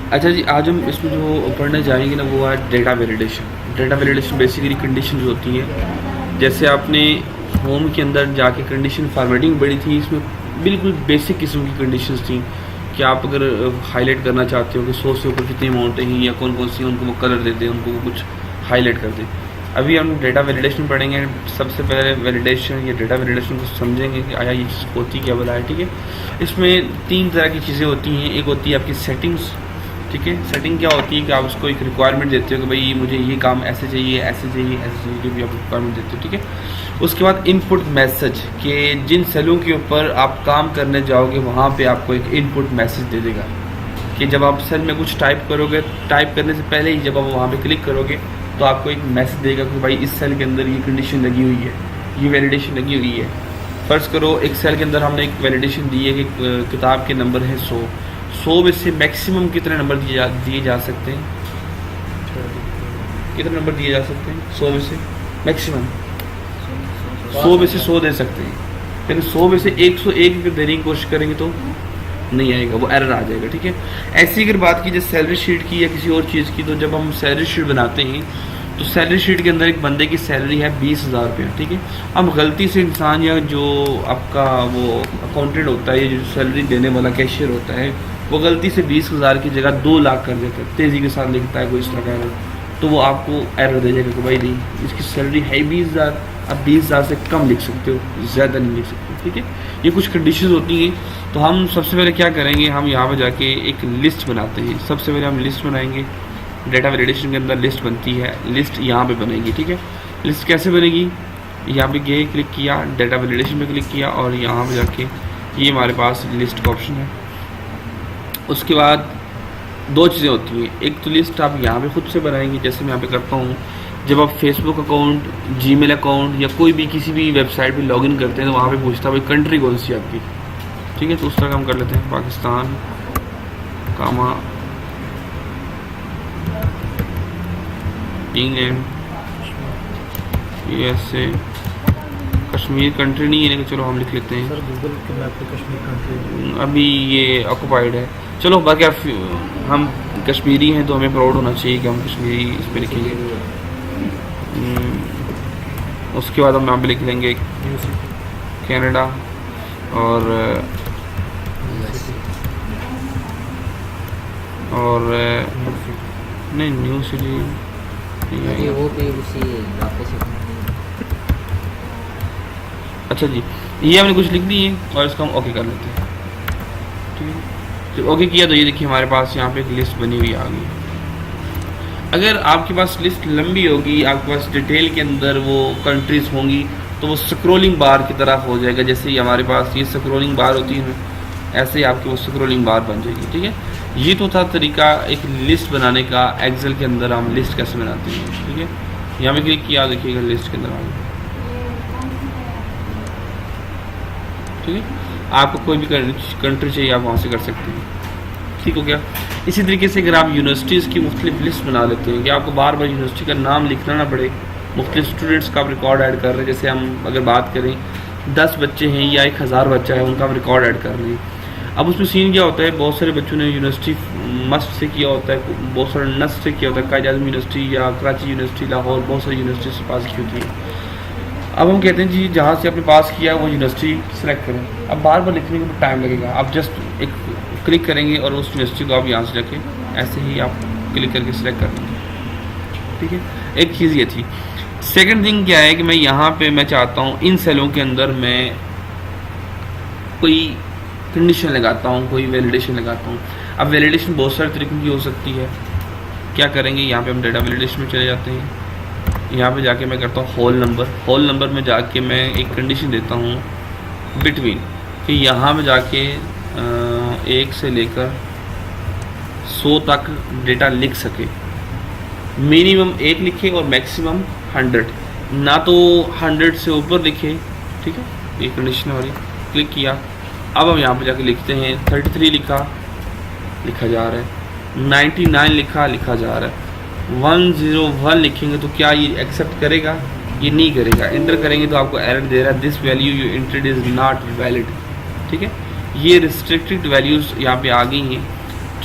अच्छा जी, आज हम इसमें जो पढ़ने जाएंगे ना वो है data validation. Data validation basically condition होती हैं। जैसे आपने होम के अंदर जाके कंडीशन फॉर्मेटिंग पढ़ी थी, इसमें बिल्कुल बेसिक किस्म की कंडीशंस थी कि आप अगर हाईलाइट करना चाहते हो कि 100 से ऊपर कितनी अमाउंट है या कौन कौन सी उनको वो कलर दे दें, उनको वो कुछ हाईलाइट कर दें। अभी हम डेटा वैलिडेशन पढ़ेंगे। सबसे पहले वैलिडेशन या डेटा वैलिडेशन को समझेंगे कि आया ये चीज़ होती क्या भला है। ठीक है, इसमें 3 तरह की चीज़ें होती हैं। एक होती है आपकी सेटिंग्स। ठीक है, सेटिंग क्या होती है कि आप उसको एक रिक्वायरमेंट देते हो कि भाई मुझे ये काम ऐसे चाहिए, ऐसे चाहिए, ऐसे चाहिए, जो भी आप रिक्वायरमेंट देते हो। ठीक है, उसके बाद इनपुट मैसेज कि जिन सेलों के ऊपर आप काम करने जाओगे वहाँ पे आपको एक इनपुट मैसेज दे देगा कि जब आप सेल में कुछ टाइप करोगे, टाइप करने से पहले ही जब आप वहाँ पे क्लिक करोगे तो आपको एक मैसेज देगा कि भाई इस सेल के अंदर ये कंडीशन लगी हुई है, ये वैलिडेशन लगी हुई है। फ़र्ज़ करो एक सेल के अंदर हमने एक वैलिडेशन दी है कि किताब के नंबर है 100 में से मैक्सिमम कितने नंबर दिए जा सकते हैं? कितने नंबर दिए जा सकते हैं 100 में से? मैक्सिमम 100 में से 100 दे सकते हैं। लेकिन 100 में से 101 अगर देने की कोशिश करेंगे तो नहीं आएगा, वो एरर आ जाएगा। ठीक है, ऐसी अगर बात की जाए सैलरी शीट की या किसी और चीज़ की, तो जब हम सैलरी शीट बनाते हैं तो सैलरी शीट के अंदर एक बंदे की सैलरी है 20,000 रुपये। ठीक है, अब गलती से इंसान या जो आपका वो अकाउंटेंट होता है, जो सैलरी देने वाला कैशियर होता है, वो गलती से 20,000 की जगह 2 लाख कर देता है, तेज़ी के साथ लिखता है कोई इस तरह का एरर, तो वो आपको एरर दे जाएगा कि भाई नहीं, इसकी सैलरी है 20,000, आप 20,000 से कम लिख सकते हो, ज़्यादा नहीं लिख सकते। ठीक है, ये कुछ कंडीशन होती हैं। तो हम सबसे पहले क्या करेंगे, हम यहाँ पर जाके एक लिस्ट बनाते हैं। सबसे पहले हम लिस्ट बनाएंगे। डेटा वैलिडेशन के अंदर लिस्ट बनती है, लिस्ट यहाँ पे बनेगी। ठीक है, लिस्ट कैसे बनेगी? यहाँ पे गए, क्लिक किया, डेटा वैलिडेशन पे क्लिक किया और यहाँ पे जाके ये हमारे पास लिस्ट का ऑप्शन है। उसके बाद 2 चीज़ें होती हैं। एक तो लिस्ट आप यहाँ पे खुद से बनाएंगे, जैसे मैं यहाँ पे करता हूँ। जब आप फेसबुक अकाउंट, जीमेल अकाउंट या कोई भी किसी भी वेबसाइट पे लॉगिन करते हैं तो वहाँ पे पूछता है भाई कंट्री कौन सी है आपकी। ठीक है, तो उस तरह हम कर लेते हैं, पाकिस्तान, कामा, इंग्लैंड, USA, कश्मीर कंट्री नहीं है लेकिन चलो हम लिख लेते हैं। सर गूगल के मैप पे कश्मीर कंट्री अभी ये ऑक्युपाइड है, चलो बाकी हम कश्मीरी हैं तो हमें प्राउड होना चाहिए कि हम कश्मीरी इस पर लिखेंगे। उसके बाद हम यहाँ पे लिख लेंगे कनाडा और नहीं न्यू सिटी ये वो भी उसी इलाके से। अच्छा जी, ये हमने कुछ लिख दी है और इसको हम ओके कर लेते हैं। ठीक है, जब ओके किया तो ये देखिए हमारे पास यहाँ पे एक लिस्ट बनी हुई आ गई। अगर आपके पास लिस्ट लंबी होगी, आपके पास डिटेल के अंदर वो कंट्रीज़ होंगी, तो वो स्क्रोलिंग बार की तरह हो जाएगा। जैसे ही हमारे पास ये स्क्रोलिंग बार होती है, ऐसे ही आपकी वो स्क्रोलिंग बार बन जाएगी। ठीक है, ये तो था तरीका एक लिस्ट बनाने का। एक्सेल के अंदर हम लिस्ट कैसे बनाते हैं। ठीक है, यहाँ पे क्लिक किया, देखिएगा लिस्ट के अंदर आ गया। ठीक है, आपको कोई भी कंट्री चाहिए आप वहाँ से कर सकते हैं। ठीक हो गया। इसी तरीके से अगर आप यूनिवर्सिटीज़ की मुख्तलिफ लिस्ट बना लेते हैं कि आपको बार बार यूनिवर्सिटी का नाम लिखना ना पड़े, मुख्तलिफ स्टूडेंट्स का आप रिकॉर्ड ऐड कर रहे हैं। जैसे हम अगर बात करें 10 बच्चे हैं या 1000 बच्चा है, उनका आप रिकॉर्ड ऐड कर लें। अब उसमें सीन क्या होता है, बहुत सारे बच्चों ने यूनिवर्सिटी मस्ट से किया होता है, बहुत सारे नस्ट से किया होता है, कायद आज़म यूनिवर्सिटी या कराची यूनिवर्सिटी, लाहौर, बहुत सारी यूनिवर्सिटी से पास की होती है। अब हम कहते हैं जी जहाँ से आपने पास किया वो यूनिवर्सिटी सेलेक्ट करें। अब बार बार लिखने में टाइम लगेगा, आप जस्ट एक क्लिक करेंगे और उस यूनिवर्सिटी को आप यहाँ से जाके ऐसे ही आप क्लिक करके सिलेक्ट कर लेंगे। ठीक है, एक चीज़ ये थी। सेकंड थिंग क्या है कि मैं यहाँ पे मैं चाहता हूँ इन सेलों के अंदर मैं कोई कंडीशन लगाता हूँ, कोई वैलिडेशन लगाता हूँ। अब वैलिडेशन बहुत सारे तरीकों की हो सकती है। क्या करेंगे, यहाँ पे हम डेटा वैलिडेशन में चले जाते हैं। यहाँ पे जाके मैं करता हूँ होल नंबर में जाके मैं एक कंडीशन देता हूँ बिटवीन, कि यहाँ पे जाके 1 से लेकर 100 तक डेटा लिख सके। मिनिमम 1 लिखे और मैक्सिमम 100, ना तो 100 से ऊपर लिखे। ठीक है, ये कंडीशन हमारी। क्लिक किया, अब हम यहाँ पे जाके लिखते हैं 33 लिखा जा रहा है, 99 लिखा जा रहा है, 101 लिखेंगे तो क्या ये एक्सेप्ट करेगा? ये नहीं करेगा। एंटर करेंगे तो आपको एरर दे रहा है, this value you entered is not valid. ठीक है, ये रिस्ट्रिक्टेड वैल्यूज़ यहाँ पे आ गई हैं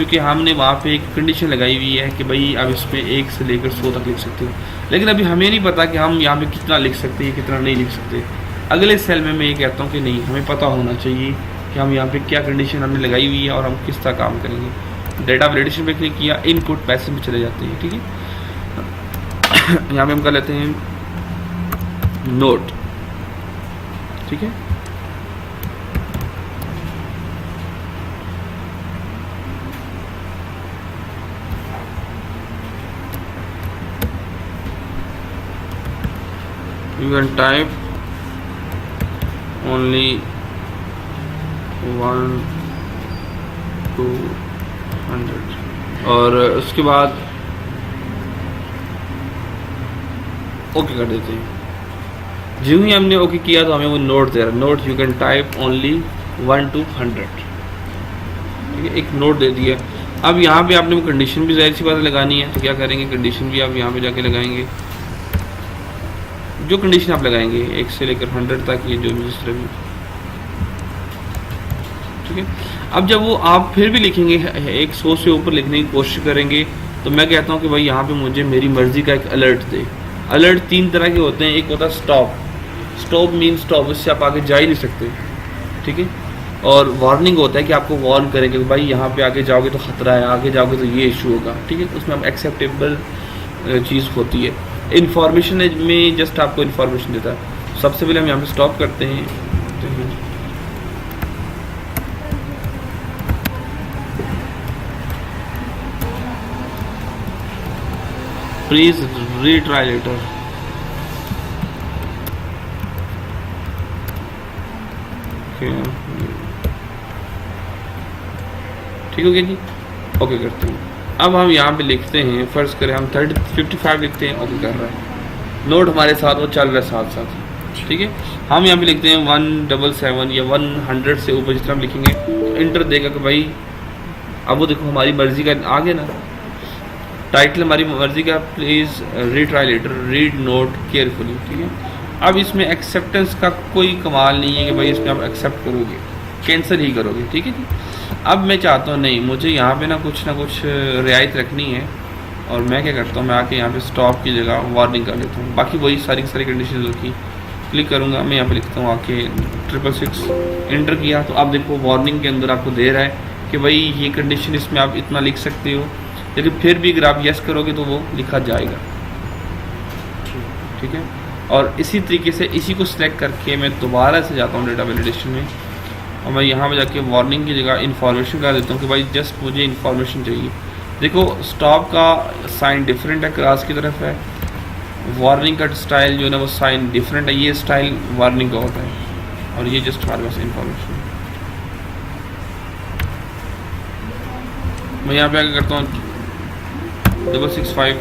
क्योंकि हमने वहाँ पे एक कंडीशन लगाई हुई है कि भाई अब इसमें 1 से लेकर 100 तक लिख सकते हो, लेकिन अभी हमें नहीं पता कि हम यहाँ पे कितना लिख सकते हैं, कितना नहीं लिख सकते। अगले सेल में मैं ये कहता हूँ कि नहीं, हमें पता होना चाहिए कि हम यहाँ पे क्या कंडीशन हमने लगाई हुई है और हम किस तरह काम करेंगे। डेटा वैलिडेशन पे क्लिक किया, इनपुट पैसे में चले जाते हैं, ठीक है। यहाँ पे हम कर लेते हैं नोट, ठीक है। You can type only 1 to 100 और उसके बाद ओके कर देते हैं। जो ही हमने ओके किया तो हमें वो नोट दे रहा है, note you can type only 1 to 100, ठीक है, एक नोट दे दिया। अब यहाँ पे आपने वो कंडीशन भी जाहिर सी बात लगानी है, तो क्या करेंगे, कंडीशन भी आप यहाँ पे जाके लगाएंगे। जो कंडीशन आप लगाएंगे 1 से लेकर 100 तक, ये जो भी जिस तरह भी, ठीक है। अब जब वो आप फिर भी लिखेंगे 100 से ऊपर लिखने की कोशिश करेंगे, तो मैं कहता हूँ कि भाई यहाँ पे मुझे मेरी मर्जी का एक अलर्ट दे। अलर्ट 3 तरह के होते हैं। एक होता है स्टॉप, स्टॉप मीन स्टॉप, इससे आप आगे जा ही नहीं सकते, ठीक है। और वार्निंग होता है कि आपको वार्न करेंगे कि भाई यहाँ पे आगे जाओगे तो खतरा है, आगे जाओगे तो ये इशू होगा, ठीक है। उसमें हम एक्सेप्टेबल चीज़ होती है। इन्फॉर्मेशन में जस्ट आपको इन्फॉर्मेशन देता है। सबसे पहले हम यहाँ पे स्टॉप करते हैं, प्लीज रीट्राई लेटर, ठीक हो गया जी, ओके करते हैं। अब हम यहाँ पे लिखते हैं, फर्ज करें हम 55 लिखते हैं, ओके कर रहा है, नोट हमारे साथ वो चल रहा है साथ साथ, ठीक है। हम यहाँ पे लिखते हैं 177 या 100 से ऊपर जितना हम लिखेंगे, इंटर देगा कि भाई अब वो देखो हमारी मर्जी का आ गया ना, टाइटल हमारी मर्जी का, please retry letter, read note carefully, ठीक है। अब इसमें एक्सेप्टेंस का कोई कमाल नहीं है कि भाई इसमें आप एक्सेप्ट करोगे, कैंसिल ही करोगे, ठीक है जी। अब मैं चाहता हूँ नहीं, मुझे यहाँ पे ना कुछ रियायत रखनी है, और मैं क्या करता हूँ, मैं आके यहाँ पे स्टॉप की जगह वार्निंग कर लेता हूँ। बाकी वही सारी कंडीशन होगी, क्लिक करूँगा, मैं यहाँ पे लिखता हूँ आके 666, इंटर किया, तो आप देखो वार्निंग के अंदर आपको दे रहा है कि भाई ये कंडीशन इसमें आप इतना लिख सकते हो, लेकिन फिर भी अगर आप यस करोगे तो वो लिखा जाएगा, ठीक है। और इसी तरीके से इसी को सिलेक्ट करके मैं दोबारा से जाता हूँ डेटा वैलिडेशन में, और मैं यहाँ पे जाके वार्निंग की जगह इन्फॉर्मेशन कर देता हूँ कि भाई जस्ट मुझे इन्फॉर्मेशन चाहिए। देखो स्टॉप का साइन डिफरेंट है, क्रॉस की तरफ है, वार्निंग का स्टाइल जो है ना वो साइन डिफरेंट है, ये स्टाइल वार्निंग का होता है, और ये जस्ट हमारे पास इन्फॉर्मेशन। मैं यहाँ पे आगे करता हूँ 665,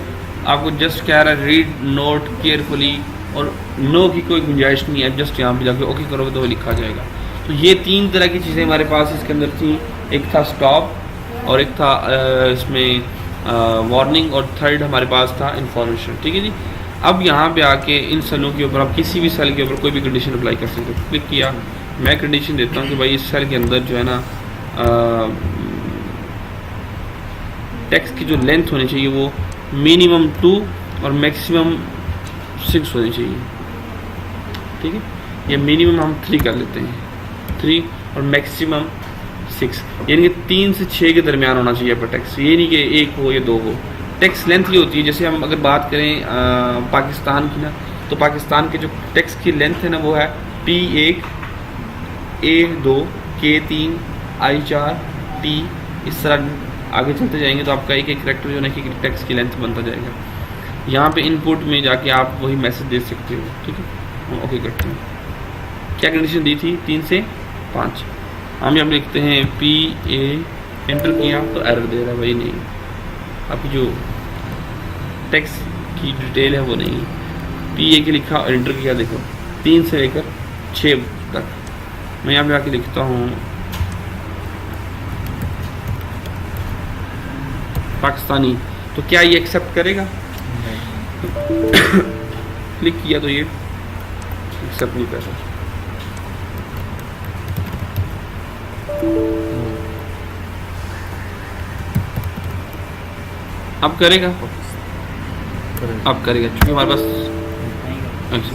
आपको जस्ट कह रहा है रीड नोट केयरफुली, और नो की कोई गुंजाइश नहीं है, जस्ट यहाँ पे जाके ओके करोगे तो वो लिखा जाएगा। तो ये 3 तरह की चीज़ें हमारे पास इसके अंदर थी, एक था स्टॉप, और एक था इसमें वार्निंग, और थर्ड हमारे पास था इन्फॉर्मेशन, ठीक है जी। अब यहाँ पे आके इन सेलों के ऊपर आप किसी भी सेल के ऊपर कोई भी कंडीशन अप्लाई कर सकते हो। क्लिक किया, मैं कंडीशन देता हूँ कि भाई इस सेल के अंदर जो है ना टेक्स्ट की जो लेंथ होनी चाहिए वो मिनिमम 2 और मैक्सिमम 6 होनी चाहिए, ठीक है। ये मिनिमम हम 3 कर लेते हैं, 3 और मैक्सिमम 6, यानी कि 3 से 6 के दरमियान होना चाहिए आपका टेक्स्ट, ये नहीं कि 1 हो या 2 हो। टेक्स्ट लेंथ ये होती है, जैसे हम अगर बात करें पाकिस्तान की ना, तो पाकिस्तान के जो टेक्स्ट की लेंथ है ना वो है P1, A2, K3, I4, T, इस तरह आगे चलते जाएंगे तो आपका एक एक कैरेक्टर जो है कि टेक्स्ट की लेंथ बनता जाएगा। यहाँ पे इनपुट में जाके आप वही मैसेज दे सकते हो, ठीक है। ओके करते हैं, क्या कंडीशन दी थी 3 से 5, हम यहाँ लिखते हैं PA, एंटर किया तो एरर दे रहा है, वही नहीं, आपकी जो टेक्स्ट की डिटेल है वो नहीं। PA के लिखा और एंटर किया, देखो 3 से लेकर 6 तक। मैं यहाँ पे आके लिखता हूँ पाकिस्तानी, तो क्या ये एक्सेप्ट करेगा? क्लिक किया तो ये एक्सेप्ट नहीं कर रहा। अब करेगा, करेगा। अब करेगा क्योंकि हमारे पास अच्छा,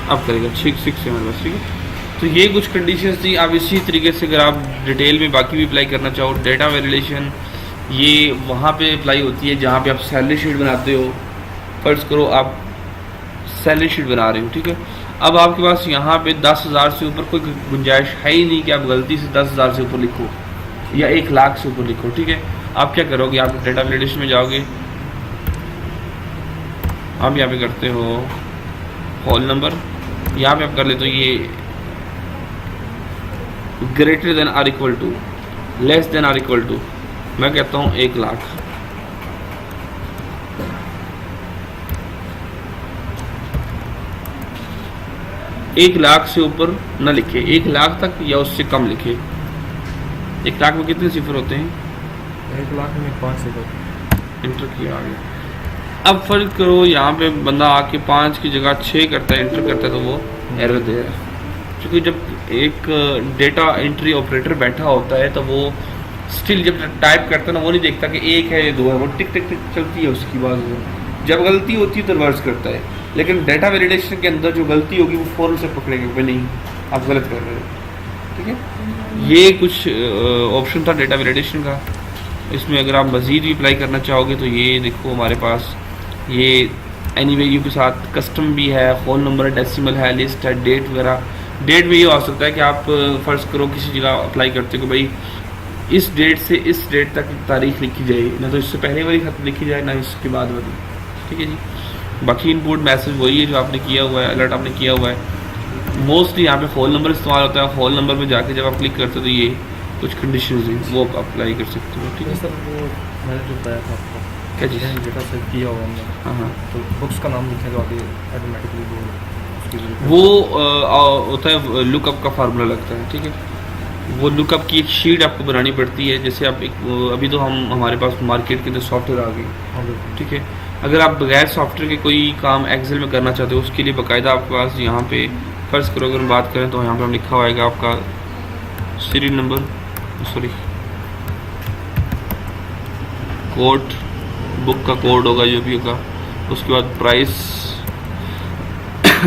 अब करेगा, ठीक है हमारे पास, ठीक है। तो ये कुछ कंडीशंस थी। आप इसी तरीके से अगर आप डिटेल में बाकी भी अप्लाई करना चाहो, डेटा वैलिडेशन ये वहाँ पे अप्लाई होती है जहाँ पे आप सैलरी शीट बनाते हो। फर्ज करो आप सैलरी शीट बना रहे हो, ठीक है। अब आपके पास यहाँ पे 10,000 से ऊपर कोई गुंजाइश है ही नहीं कि आप गलती से 10,000 से ऊपर लिखो या 1,00,000 से ऊपर लिखो, ठीक है। आप क्या करोगे, आप डेटा वैलिडेशन में जाओगे, आप यहाँ पे करते हो होल नंबर, यहाँ पे आप कर लेते हो ये greater than or equal to, less than or equal to, मैं कहता हूँ 1,00,000। $1,00,000 से ऊपर न लिखे, 1,00,000 तक या उससे कम लिखे। 1,00,000 में कितने सिफर होते हैं? 1,00,000 में 5 सिफर। इंटर किया आ गया। अब फर्क करो यहाँ पे बंदा आके 5 की जगह 6 करता है, इंटर करता है, तो वो एरर दे रहा है। क्योंकि जब एक डेटा एंट्री ऑपरेटर बैठा होता है तो वो स्टिल जब टाइप करता है ना, वो नहीं देखता कि 1 है या 2 है, वो टिक टिक टिक चलती है उसकी बात। जब गलती होती है तो रिवर्स करता है, लेकिन डेटा वैलिडेशन के अंदर जो गलती होगी वो फ़ौरन से पकड़ेगा भाई नहीं आप गलत कर रहे हो, ठीक है। ये कुछ ऑप्शन था डेटा वैलिडेशन का। इसमें अगर आप मज़ीद भी अप्लाई करना चाहोगे तो ये देखो हमारे पास ये एनी वैल्यू के साथ कस्टम भी है, फ़ोन नंबर, डेसिमल है, लिस्ट है, डेट वगैरह। डेट में ये हो सकता है कि आप फ़र्ज़ करो किसी जगह अप्लाई करते हो कि भाई इस डेट से इस डेट तक तारीख लिखी जाए, ना तो इससे पहले वाली खत लिखी जाए ना इसके बाद वाली, ठीक है जी। बाकी इनपुट मैसेज वही है जो आपने किया हुआ है, अलर्ट आपने किया हुआ है। मोस्टली यहाँ पे फ़ोन नंबर इस्तेमाल होता है। फ़ोन नंबर में जाके जब आप क्लिक करते हो तो ये कुछ कंडीशन हैं वो आप अप्लाई कर सकते हो, ठीक है। सर वो मैंने जो बताया था आपको, क्या चीज़? डेटा सेव किया हुआ हमने, हाँ हाँ, तो बुक्स का नाम लिखे तो आगे ऑटोमेटिकली वो होता है लुकअप का फार्मूला लगता है, ठीक है। वो लुकअप की एक शीट आपको बनानी पड़ती है। जैसे आप एक अभी तो हमारे पास मार्केट के अंदर सॉफ्टवेयर आ गए, ठीक है। अगर आप बगैर सॉफ्टवेयर के कोई काम एक्सेल में करना चाहते हो उसके लिए बाकायदा आपके पास यहाँ पे फर्ज करो अगर हम बात करें तो यहाँ पे हम लिखा होगा आपका serial number, sorry code, book का कोड होगा जो भी होगा, उसके बाद प्राइस।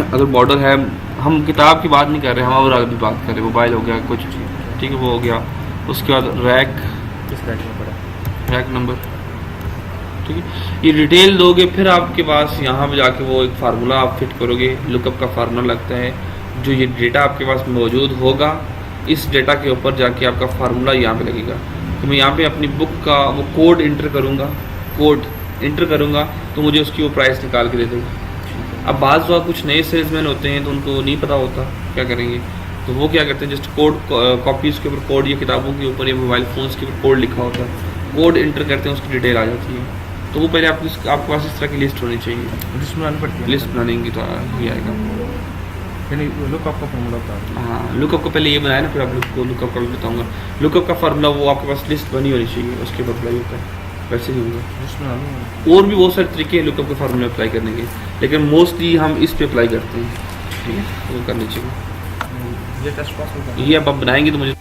अगर मॉडल है, हम किताब की बात नहीं कर रहे, हम और भी बात कर रहे हैं, मोबाइल हो गया कुछ, ठीक है, वो हो गया। उसके बाद रैक, किस रैक में पड़ा, रैक नंबर, ठीक है। ये डिटेल दोगे फिर आपके पास यहाँ पे जाके वो एक फार्मूला आप फिट करोगे, लुकअप का फार्मूला लगता है। जो ये डेटा आपके पास मौजूद होगा इस डेटा के ऊपर जाके आपका फार्मूला यहाँ पे लगेगा। तो मैं यहाँ पे अपनी बुक का वो कोड इंटर करूँगा, कोड इंटर करूँगा तो मुझे उसकी वो प्राइस निकाल के दे देगा। अब बाज़ बार कुछ नए सेल्समैन होते हैं तो उनको नहीं पता होता क्या करेंगे, तो वो क्या करते हैं जस्ट कोड कॉपीज़ के ऊपर कोड या किताबों के ऊपर या मोबाइल फ़ोन्स के ऊपर कोड लिखा होता है, कोड इंटर करते हैं उसकी डिटेल आ जाती है। तो वो पहले आपके पास इस तरह की लिस्ट होनी चाहिए, लिस्ट बनानी पड़ती है, लिस्ट बनाएंगे तो ये आएगा। लुकअप का फॉर्मूला बता दो। हाँ, लुकअप को पहले ये बनाया ना, फिर आप लुकअप का भी बताऊँगा। लुकअप का फार्मूला वो आपके पास लिस्ट बनी होनी चाहिए, उसके ऊपर अप्लाई होता है, वैसे नहीं होगा। लिस्ट बनानी और भी बहुत सारे तरीके हैं लुकअप के फार्मूले अप्लाई करने के, लेकिन मोस्टली हम इस पे अप्लाई करते हैं, ठीक है। वो करनी चाहिए। ये टेस्ट पास होगा, ये अब आप बनाएंगे तो मुझे